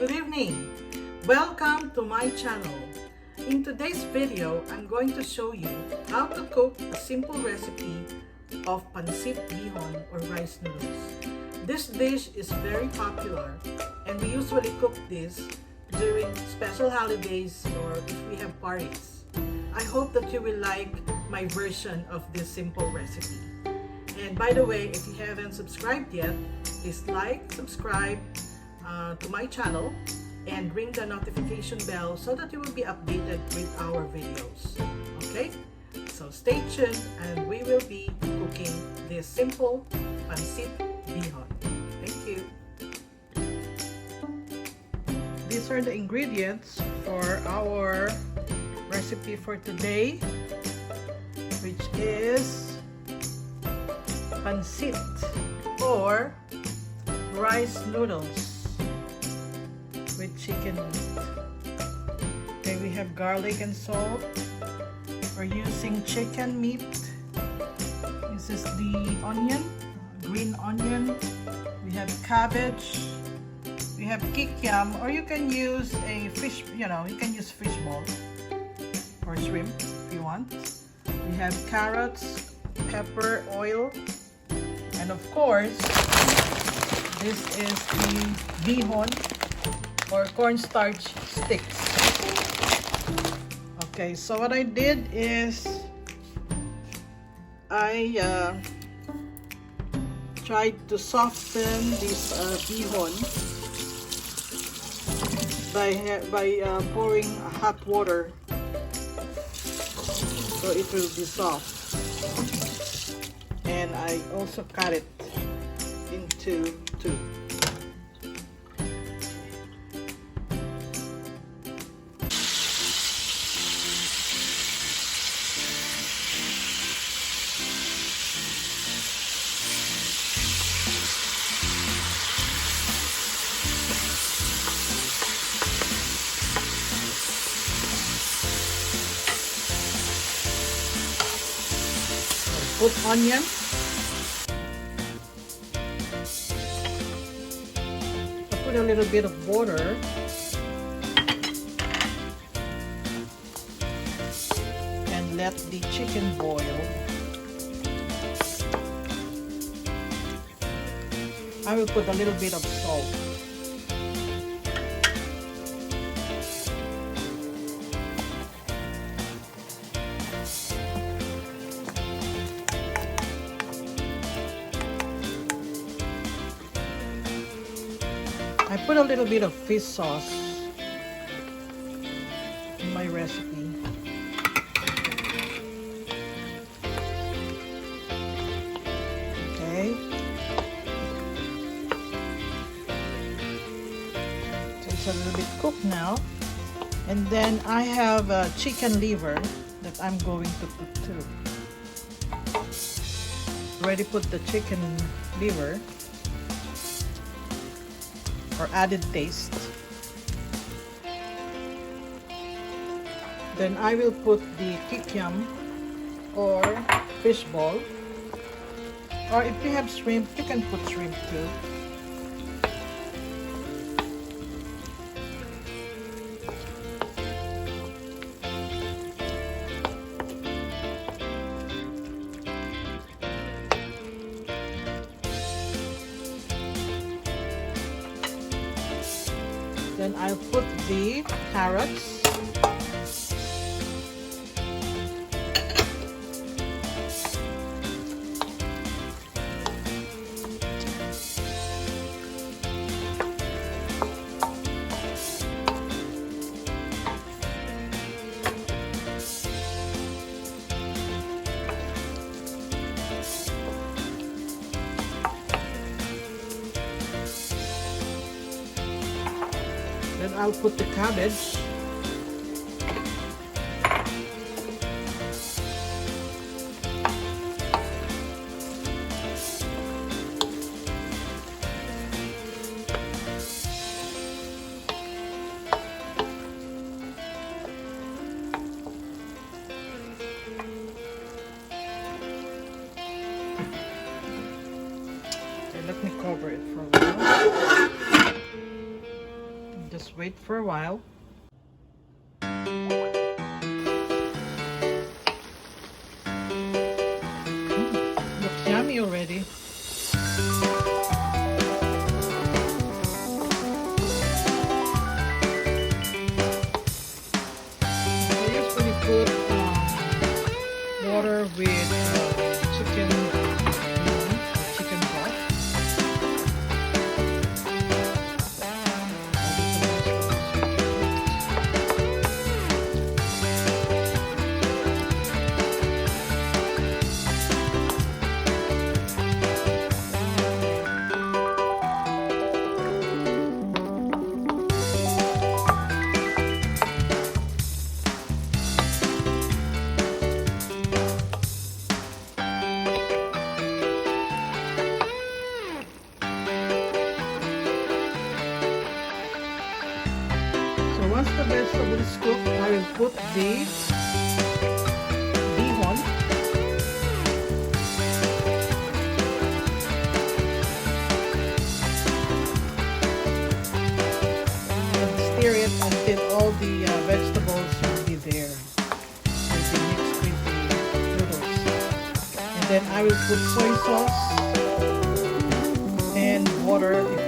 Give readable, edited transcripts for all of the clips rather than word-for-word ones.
Good evening! Welcome to my channel. In today's video, I'm going to show you how to cook a simple recipe of Pansit Bihon or rice noodles. This dish is very popular and we usually cook this during special holidays or if we have parties. I hope that you will like my version of this simple recipe. And by the way, if you haven't subscribed yet, please like, subscribe to my channel and ring the notification bell so that you will be updated with our videos. Okay? So stay tuned and we will be cooking this simple Pansit Bihon. Thank you. These are the ingredients for our recipe for today, which is Pansit or rice noodles with chicken meat. Okay, we have garlic and salt. We're using chicken meat. This is the onion, green onion. We have cabbage. We have kiquam, or you can use a fish, you can use fishball or shrimp if you want. We have carrots, pepper, oil, and of course, this is the bihon or cornstarch sticks. Okay, so what I did is I tried to soften this bihon by pouring hot water so it will be soft. And I also cut it into two. Put onion. Put a little bit of water. And let the chicken boil. I will put a little bit of salt. I put a little bit of fish sauce in my recipe. Okay. So it's a little bit cooked now. And then I have a chicken liver that I'm going to put too. Already put the chicken liver for added taste. Then I will put the kiquam or fishball, or if you have shrimp, you can put shrimp too. Then I'll put the carrots. Then I'll put the cabbage. Okay, let me cover it for a while. Just wait for a while. Looks yummy already. I usually put water with chicken broth. Once the vegetable is cooked, I will put the bihon. And stir it until all the vegetables will be there. Will be mixed with the noodles. And then I will put soy sauce and water if needed.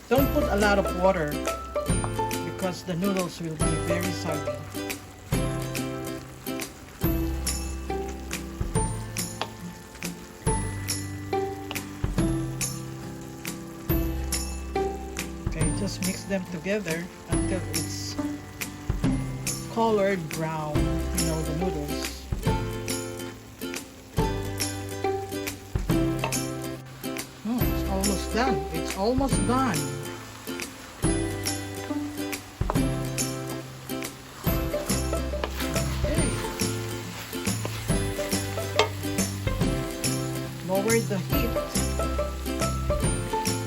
Don't put a lot of water because the noodles will be very soggy. Okay, just mix them together until it's colored brown, you know, the noodles. Oh, it's almost done. It's almost done. Lower the heat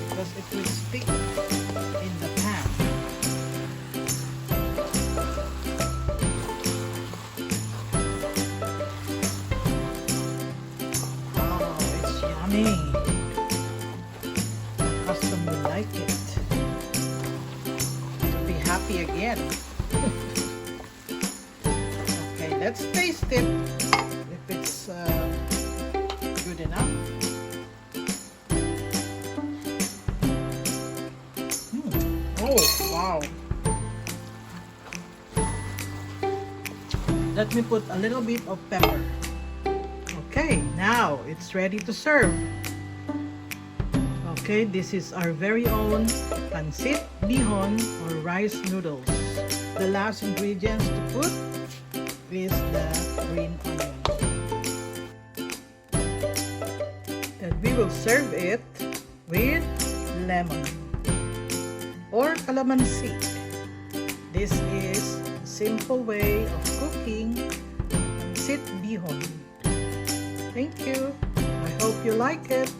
because it will stick in the pan. Oh, it's yummy. My customer will like it. To be happy again. Okay, let's taste it. If it's good enough. Oh, wow. Let me put a little bit of pepper. Okay, now it's ready to serve. Okay, this is our very own Pansit Bihon or rice noodles. The last ingredients to put is the green onion. And we will serve it with lemon or calamansi. This is a simple way of cooking Pansit Bihon. Thank you. I hope you like it.